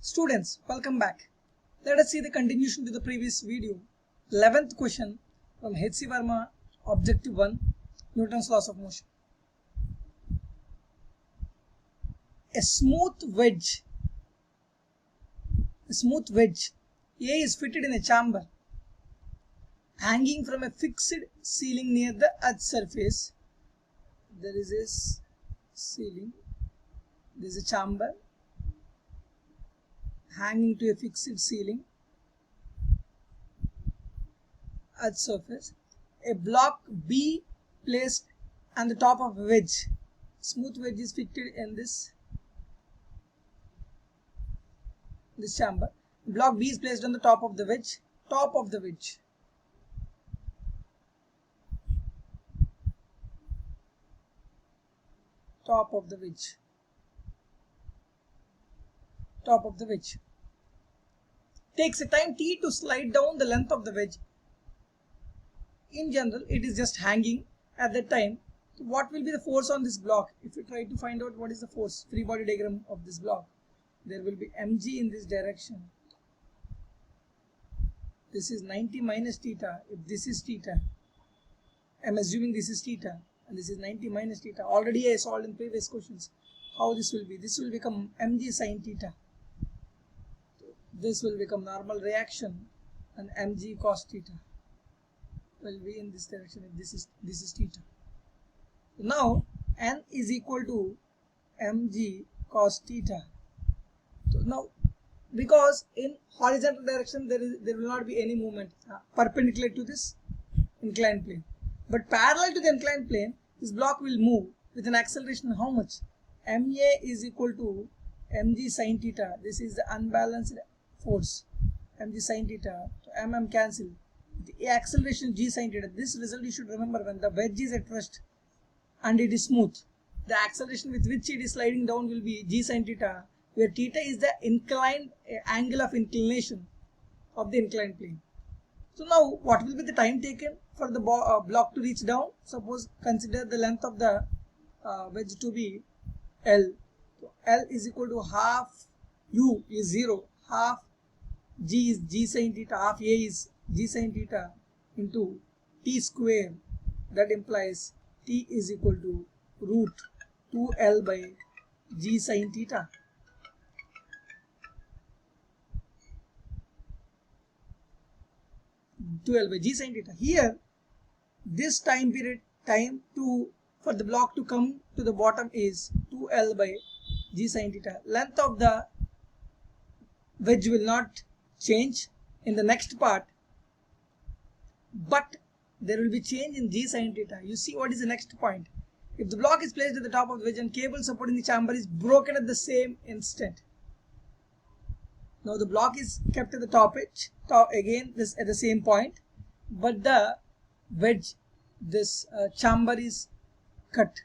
Students, welcome back. Let us see the continuation to the previous video. 11th question from H.C. Verma, Objective 1, Newton's Laws of Motion. A smooth wedge A is fitted in a chamber hanging from a fixed ceiling near the earth's surface. There is a ceiling, there is a chamber hanging to a fixed ceiling, earth's surface. A block B placed on the top of a wedge. Smooth wedge is fitted in this chamber. Block B is placed on the top of the wedge. Top of the wedge. Takes a time t to slide down the length of the wedge. In general, it is just hanging at that time. What will be the force on this block? If you try to find out what is the force, free body diagram of this block, there will be mg in this direction. This is 90 minus theta. If this is theta, I am assuming this is theta, and this is 90 minus theta. Already I solved in previous questions how this will be. This will become mg sin theta. This will become normal reaction, and mg cos theta will be in this direction if this is theta. So now n is equal to mg cos theta. So now, because in horizontal direction there will not be any movement perpendicular to this inclined plane, but parallel to the inclined plane, this block will move with an acceleration how much? Ma is equal to mg sin theta. This is the unbalanced force, mg sin theta. So mm cancel. The acceleration g sin theta. This result you should remember when the wedge is at rest and it is smooth. The acceleration with which it is sliding down will be g sin theta, where theta is the inclined angle of inclination of the inclined plane. So now what will be the time taken for the block to reach down? Suppose consider the length of the wedge to be L. So L is equal to half U is 0, half G is G sin theta, half A is G sin theta into T square. That implies T is equal to root 2L by G sin theta. By G sin theta. Here, this time period, for the block to come to the bottom is 2L by G sin theta. Length of the wedge will not change in the next part, but there will be change in G sin theta. You see what is the next point. If the block is placed at the top of the wedge and cable supporting the chamber is broken at the same instant. Now the block is kept at the top edge, again this at the same point, but the wedge, this chamber is cut.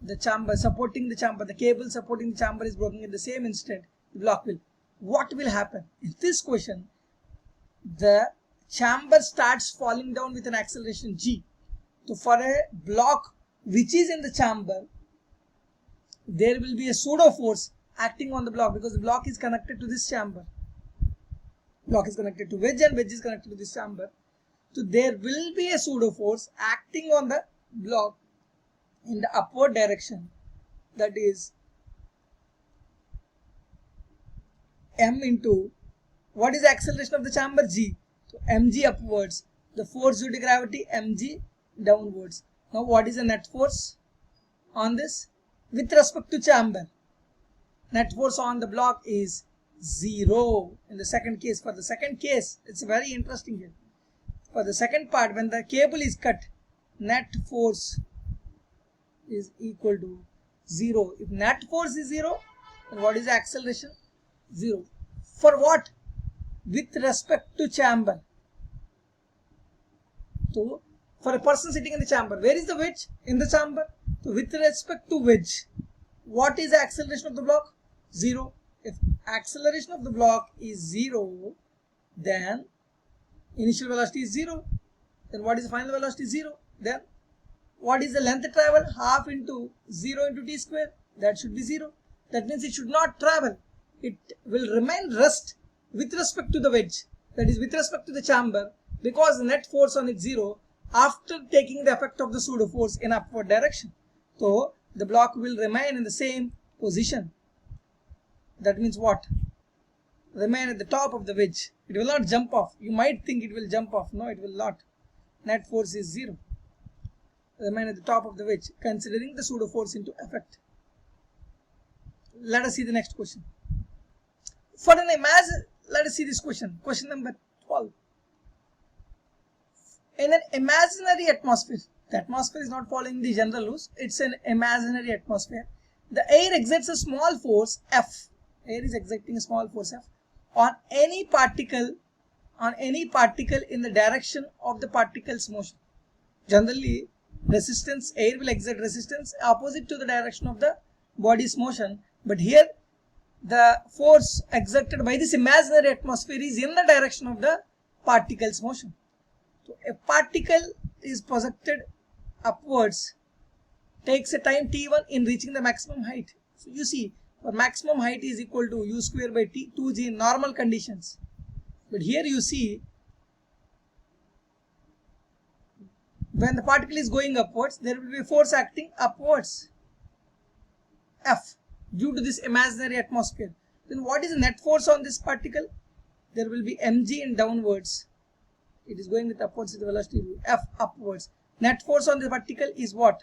The chamber supporting the chamber, the cable supporting the chamber is broken at the same instant. The block will. What will happen? In this question, the chamber starts falling down with an acceleration g. So for a block which is in the chamber, there will be a pseudo force acting on the block because the block is connected to this chamber. Block is connected to wedge and wedge is connected to this chamber. So there will be a pseudo force acting on the block in the upward direction. That is m into what is the acceleration of the chamber? G. So mg upwards. The force due to gravity mg downwards. Now what is the net force on this? With respect to chamber, net force on the block is 0 in the second case. For the second case, it's very interesting here. For the second part, when the cable is cut, net force is equal to 0. If net force is 0, then what is the acceleration? 0. For what? With respect to chamber. So, for a person sitting in the chamber, where is the wedge? In the chamber. So, with respect to wedge, what is the acceleration of the block? 0. If acceleration of the block is 0, then initial velocity is 0. Then what is the final velocity? 0. Then what is the length traveled? Half into 0 into t square. That should be 0. That means it should not travel. it will remain rest with respect to the wedge, that is with respect to the chamber, because the net force on it is 0 after taking the effect of the pseudo force in upward direction. So the block will remain in the same position. That means what? Remain at the top of the wedge. It will not jump off. You might think it will jump off. No, it will not. Net force is 0. Remain at the top of the wedge, considering the pseudo force into effect. Let us see the next question. For an let us see this question. Question number 12. In an imaginary atmosphere, the atmosphere is not following the general rules. It's an imaginary atmosphere. The air exerts a small force F. Air is exerting a small force F on any particle in the direction of the particle's motion. Generally, resistance, air will exert resistance opposite to the direction of the body's motion, but here the force exerted by this imaginary atmosphere is in the direction of the particle's motion. So a particle is projected upwards, takes a time t1 in reaching the maximum height. So you see, for maximum height is equal to u square by t 2g in normal conditions. But here you see, when the particle is going upwards, there will be a force acting upwards, F, due to this imaginary atmosphere. Then what is the net force on this particle? There will be mg in downwards. It is going with upwards with the velocity F upwards. Net force on the particle is what?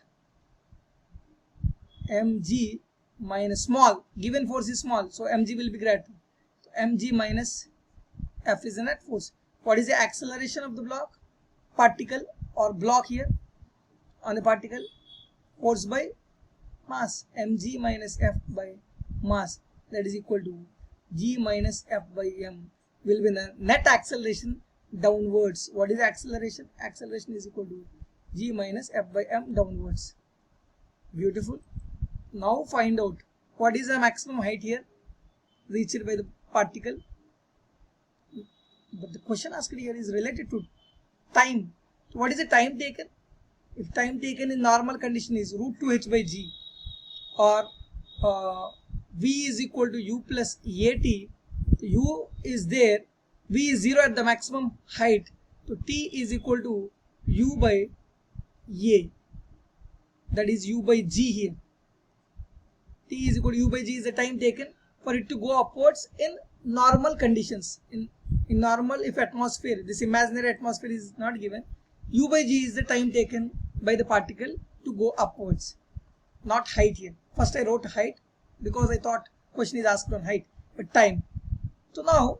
Mg minus small. Given force is small, so mg will be greater. So mg minus F is the net force. What is the acceleration of the block? Particle or block here on the particle? Force by mass. Mg minus F by mass, that is equal to g minus F by m will be the net acceleration downwards. What is the acceleration? Acceleration is equal to g minus F by m downwards. Beautiful. Now find out what is the maximum height here reached by the particle. But the question asked here is related to time. So what is the time taken? If time taken in normal condition is root 2h by g, or v is equal to u plus at, u is there, v is 0 at the maximum height, so t is equal to u by a, that is u by g here. T is equal to u by g is the time taken for it to go upwards in normal conditions. In normal, if atmosphere, this imaginary atmosphere is not given, u by g is the time taken by the particle to go upwards, not height here. First I wrote height because I thought question is asked on height, but time. So now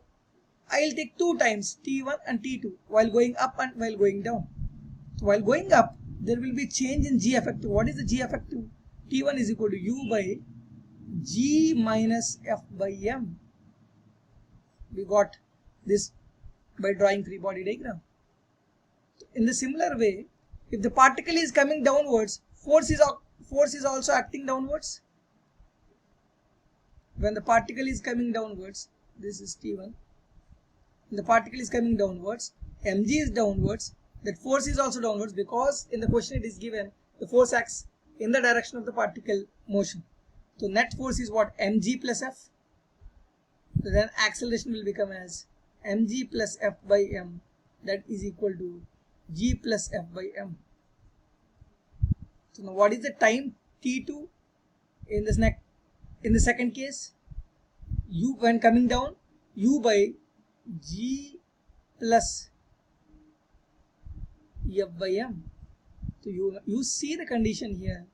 I will take two times, t1 and t2, while going up and while going down. So while going up, there will be change in g effective. What is the g effective? t1 is equal to u by g minus f by m. We got this by drawing free body diagram. In the similar way, if the particle is coming downwards, force is also acting downwards. When the particle is coming downwards, this is t1. The particle is coming downwards, mg is downwards, that force is also downwards, because in the question it is given the force acts in the direction of the particle motion. So net force is what? Mg plus f. So then acceleration will become as mg plus f by m, that is equal to g plus f by m. So now what is the time t2 in this in the second case? U when coming down, u by g plus f by m. So you see the condition here.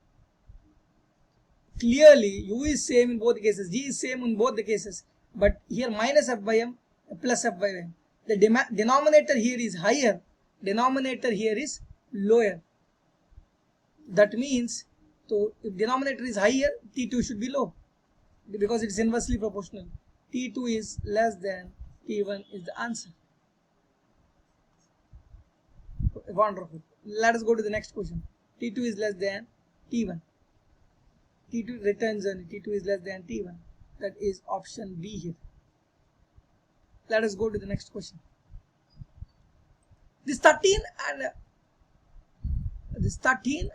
Clearly u is same in both cases, g is same in both the cases, but here minus f by m plus f by m. The denominator here is higher, denominator here is lower. That means, so if denominator is higher, t2 should be low, because it is inversely proportional. t2 is less than t1 is the answer. Wonderful. Let us go to the next question. t2 is less than t1. t2 returns and t2 is less than t1. That is option B here. Let us go to the next question. This 13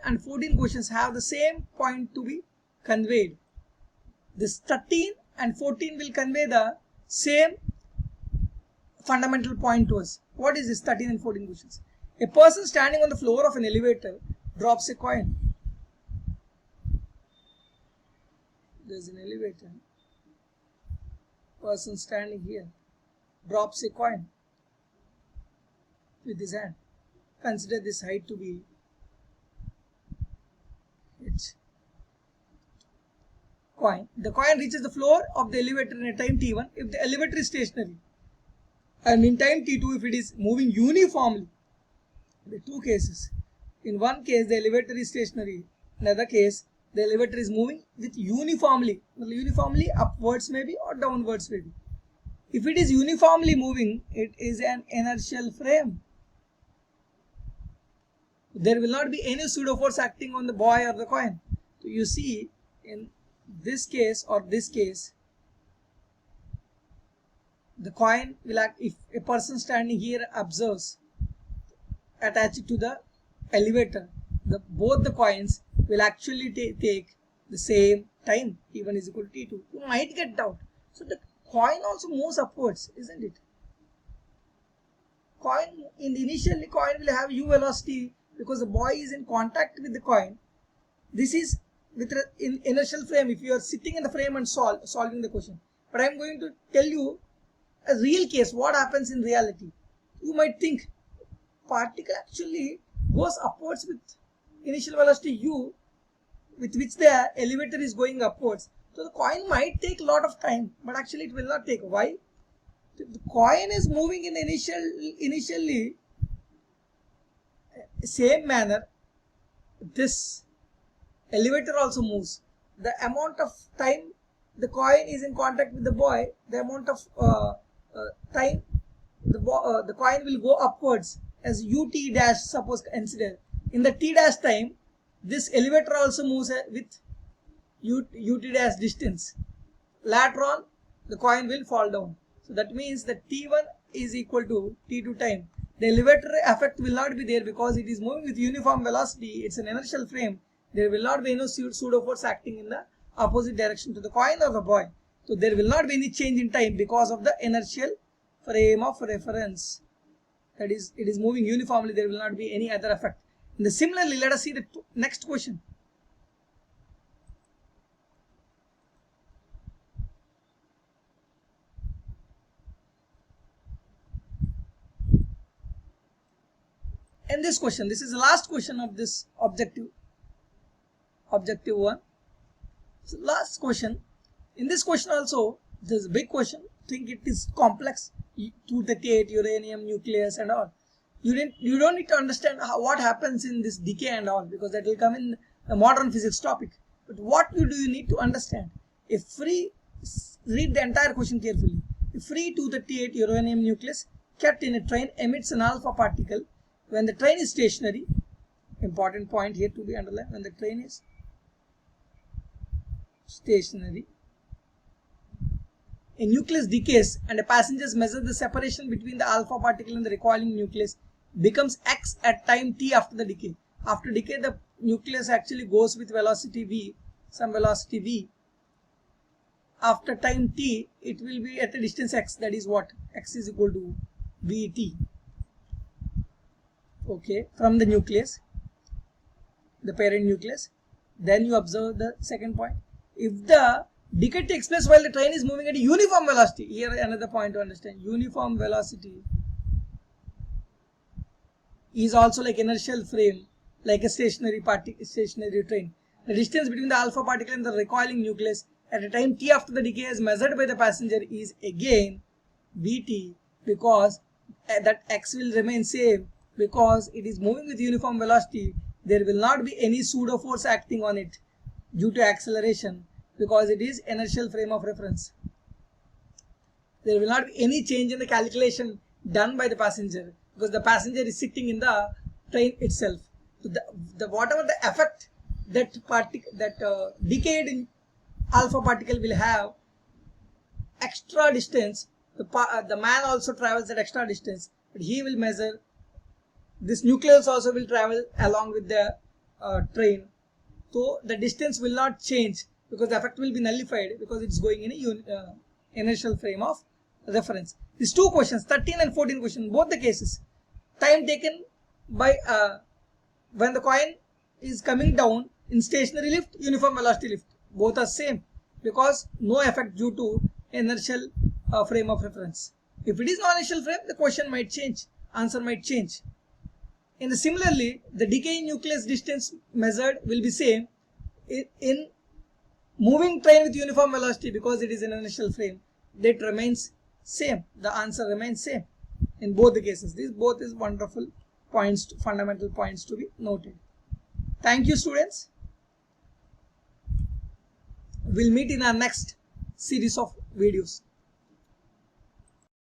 and 14 questions have the same point to be conveyed. This 13 and 14 will convey the same fundamental point to us. What is this 13 and 14 questions? A person standing on the floor of an elevator drops a coin. There's an elevator. Person standing here drops a coin with his hand. Consider this height to be h. Coin. The coin reaches the floor of the elevator in a time t1 if the elevator is stationary, and in time t2 if it is moving uniformly. The two cases. In one case the elevator is stationary, in another case the elevator is moving with uniformly upwards maybe or downwards maybe. If it is uniformly moving, it is an inertial frame. There will not be any pseudo force acting on the boy or the coin. So you see, in this case or this case, the coin will act if a person standing here observes, attach it to the elevator. Both the coins will actually take the same time. T1 is equal to T2. You might get doubt. So the coin also moves upwards, isn't it? Coin initially coin will have u velocity because the boy is in contact with the coin. This is with in inertial frame. If you are sitting in the frame and solving the question, but I am going to tell you a real case. What happens in reality? You might think particle actually goes upwards with initial velocity u, with which the elevator is going upwards. So the coin might take a lot of time, but actually it will not take. Why? The coin is moving in initially same manner. This elevator also moves. The amount of time the coin is in contact with the boy, the amount of time the coin will go upwards as ut dash, suppose consider. In the t dash time, this elevator also moves with ut dash distance. Later on, the coin will fall down. So that means that t1 is equal to t2 time. The elevator effect will not be there because it is moving with uniform velocity. It's an inertial frame. There will not be any pseudo force acting in the opposite direction to the coin or the boy. So there will not be any change in time because of the inertial frame of reference. That is, it is moving uniformly. There will not be any other effect. And similarly, let us see the next question. And this question, this is the last question of this objective 1. So last question. In this question also, there is a big question. Think it is complex. 238 uranium nucleus and all. You don't need to understand what happens in this decay and all, because that will come in the modern physics topic. But what do you need to understand? Read the entire question carefully. A free 238 uranium nucleus kept in a train emits an alpha particle when the train is stationary. Important point here to be underlined. When the train is stationary, a nucleus decays and the passengers measure the separation between the alpha particle and the recoiling nucleus becomes x at time t after the decay. After decay, the nucleus actually goes with velocity v, some velocity v. After time t, it will be at a distance x, that is what? X is equal to vt. Okay, from the nucleus, the parent nucleus. Then you observe the second point. If the decay takes place while the train is moving at a uniform velocity, here another point to understand. Uniform velocity is also like inertial frame, like a stationary train. The distance between the alpha particle and the recoiling nucleus at a time t after the decay as measured by the passenger is again vt, because that x will remain same because it is moving with uniform velocity. There will not be any pseudo force acting on it due to acceleration because it is inertial frame of reference. There will not be any change in the calculation done by the passenger because the passenger is sitting in the train itself. So whatever the effect that decayed in alpha particle will have extra distance, the man also travels that extra distance, but he will measure. This nucleus also will travel along with the train, so the distance will not change because the effect will be nullified because it's going in a inertial frame of reference. These two questions, 13 and 14 question, both the cases, time taken by when the coin is coming down in stationary lift, uniform velocity lift, both are same because no effect due to inertial frame of reference. If it is non-inertial frame, the question might change, answer might change. In the similarly, the decaying nucleus distance measured will be same in moving train with uniform velocity because it is an inertial frame. That remains same. The answer remains same in both the cases. These both is wonderful points, fundamental points to be noted. Thank you, students. We'll meet in our next series of videos.